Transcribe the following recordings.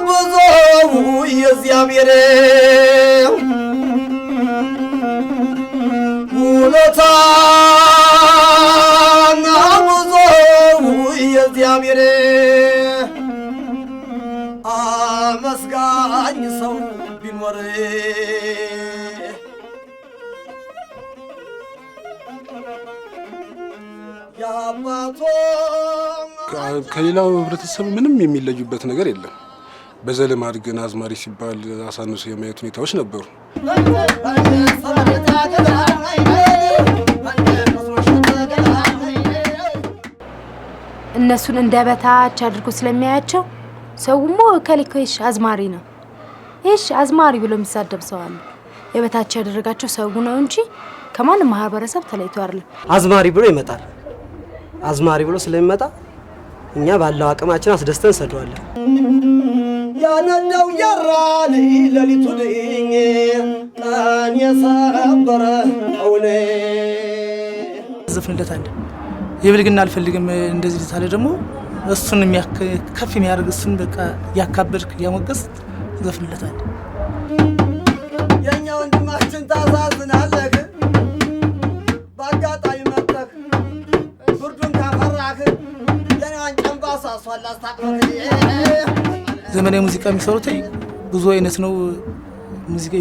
ብዙ የእግዚአብሔር ውለታ ብዙ የእግዚአብሔር አመስጋኝ ሰው ቢኖር ከሌላው ህብረተሰብ ምንም የሚለዩበት ነገር የለም። በዘልማድ ግን አዝማሪ ሲባል አሳንሶ የማየት ሁኔታዎች ነበሩ። እነሱን እንደበታች አድርጎ ስለሚያያቸው ሰውሞ ከሊኮሽ አዝማሪ ነው እሺ አዝማሪ ብሎ የሚሳደብ ሰው አለ። የበታች ያደረጋቸው ሰው ነው እንጂ ከማንም ማህበረሰብ ተለይቶ አይደለም። አዝማሪ ብሎ ይመጣል። አዝማሪ ብሎ ስለሚመጣ እኛ ባለው አቅማችን አስደስተን ሰደዋለን። ያነደው ያራል ለሊቱ ድኝ ጣን የሰበረ አውኔ ዘፍንለታል። የብልግና አልፈልግም እንደዚህ ታለ ደግሞ እሱን ከፍ የሚያደርግ እሱን በቃ ያካበድክ ያሞገስ ዘፍንለታል። የኛ ወንድማችን ታሳዝናለህ ባጋጣሚ መጥተህ ብርዱን ካፈራህ የኔዋን ጨምባሳ ሷላስ ታቅፈት ዘመናዊ ሙዚቃ የሚሰሩት ብዙ አይነት ነው።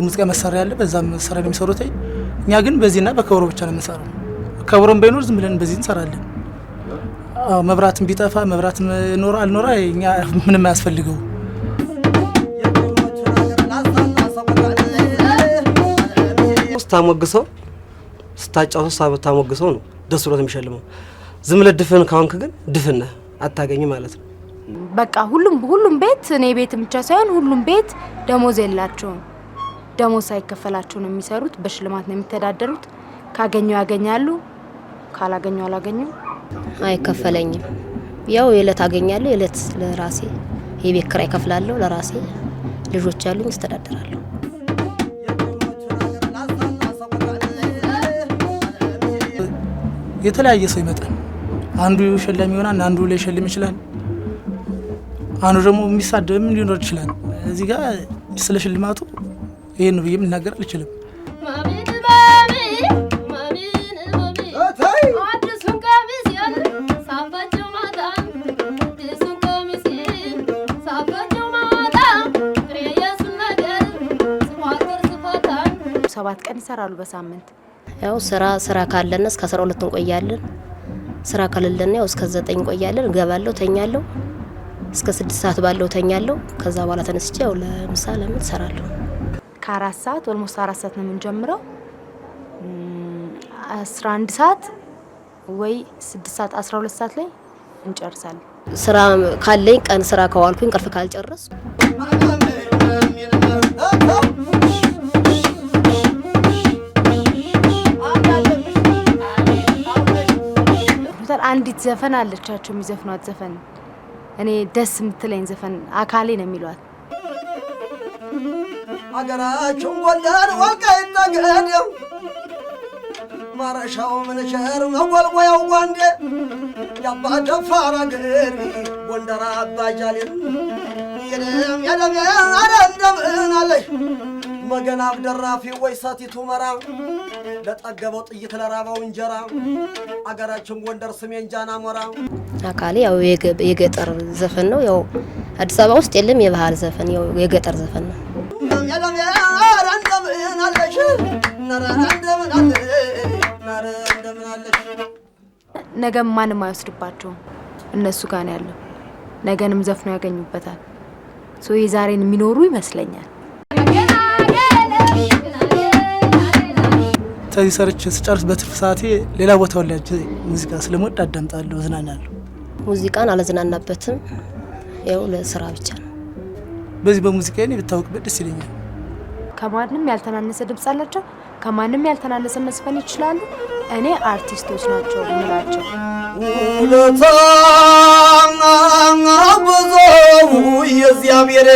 ሙዚቃ መሳሪያ አለ፣ በዛ መሳሪያ ነው የሚሰሩት። እኛ ግን በዚህና በከበሮ ብቻ ነው የምንሰራው። ከበሮም ባይኖር ዝም ብለን በዚህ እንሰራለን። መብራትም ቢጠፋ መብራትም ኖር አልኖር እኛ ምንም አያስፈልገው። ስታሞግሰው ስታጫውተው ስታሞግሰው ነው ደስ ብሎት የሚሸልመው። ዝም ብለህ ድፍን ካሁንክ ግን ድፍን አታገኝ ማለት ነው። በቃ ሁሉም ቤት እኔ ቤት ብቻ ሳይሆን ሁሉም ቤት ደሞዝ የላቸውም። ደሞዝ ሳይከፈላቸው ነው የሚሰሩት። በሽልማት ነው የሚተዳደሩት። ካገኙ ያገኛሉ፣ ካላገኙ አላገኙ። አይከፈለኝም። ያው የለት አገኛለሁ፣ የለት ለራሴ የቤት ኪራይ ከፍላለሁ፣ ለራሴ ልጆች አሉኝ፣ አስተዳደራለሁ። የተለያየ ሰው ይመጣል። አንዱ ሸላሚ ይሆናል፣ አንዱ ላይ ሸልም ይችላል፣ አንዱ ደግሞ የሚሳደብም ሊኖር ይችላል። እዚህ ጋር ስለ ሽልማቱ ይሄን ነው ብዬ መናገር አልችልም። ሰባት ቀን ይሰራሉ በሳምንት። ያው ስራ ካለና እስከ 12 እንቆያለን። ስራ ከሌለና ያው እስከ 9 እንቆያለን። ገባለሁ፣ ተኛለሁ፣ እስከ 6 ሰዓት ባለው ተኛለሁ። ከዛ በኋላ ተነስቼ ያው ለምሳ ለምን እሰራለሁ። ከ4 ሰዓት ኦልሞስት 4 ሰዓት ነው የምንጀምረው። 11 ሰዓት ወይ 6 ሰዓት 12 ሰዓት ላይ እንጨርሳለን። ስራ ካለኝ ቀን ስራ ከዋልኩኝ እንቅልፍ ካልጨረስኩ አንዲት ዘፈን አለቻቸው የሚዘፍኗት ዘፈን እኔ ደስ የምትለኝ ዘፈን አካሌ ነው የሚሏት። አገራችን ጎንደር ወልቃይት ጠገዴ ማረሻው ምንቸር መጎልጎያው ጓንዴ ያባ ደፋር አገር ጎንደር አባጃሌ የለም አረ እንደምን አለሽ መገና አብደራፊ ወይ ሳቲቱ መራ ለጠገበው ጥይት ለራባው እንጀራ አገራችን ጎንደር ስሜን ጃና ሞራ። አካሌ ያው የገጠር ዘፈን ነው። ያው አዲስ አበባ ውስጥ የለም የባህል ዘፈን፣ ያው የገጠር ዘፈን ነው። የለም አረ እንደምን አለሽ ነራ እንደምን አለሽ ነገም ማንም አይወስድባቸውም። እነሱ ጋር ነው ያለው። ነገንም ዘፍኖ ያገኙበታል። የዛሬን የሚኖሩ ይመስለኛል። ተዚህ ሰርች ስጨርስ በትርፍ ሰዓቴ ሌላ ቦታ ወላጅ ሙዚቃ ስለምወድ አዳምጣለሁ፣ እዝናናለሁ። ሙዚቃን አልዝናናበትም፣ ያው ለስራ ብቻ ነው። በዚህ በሙዚቃ እኔ ብታወቅበት ደስ ይለኛል። ከማንም ያልተናነሰ ድምጽ አላቸው፣ ከማንም ያልተናነሰ መስፈን ይችላሉ። እኔ አርቲስቶች ናቸው እንላቸው። ውለታ ብዙ የእግዚአብሔር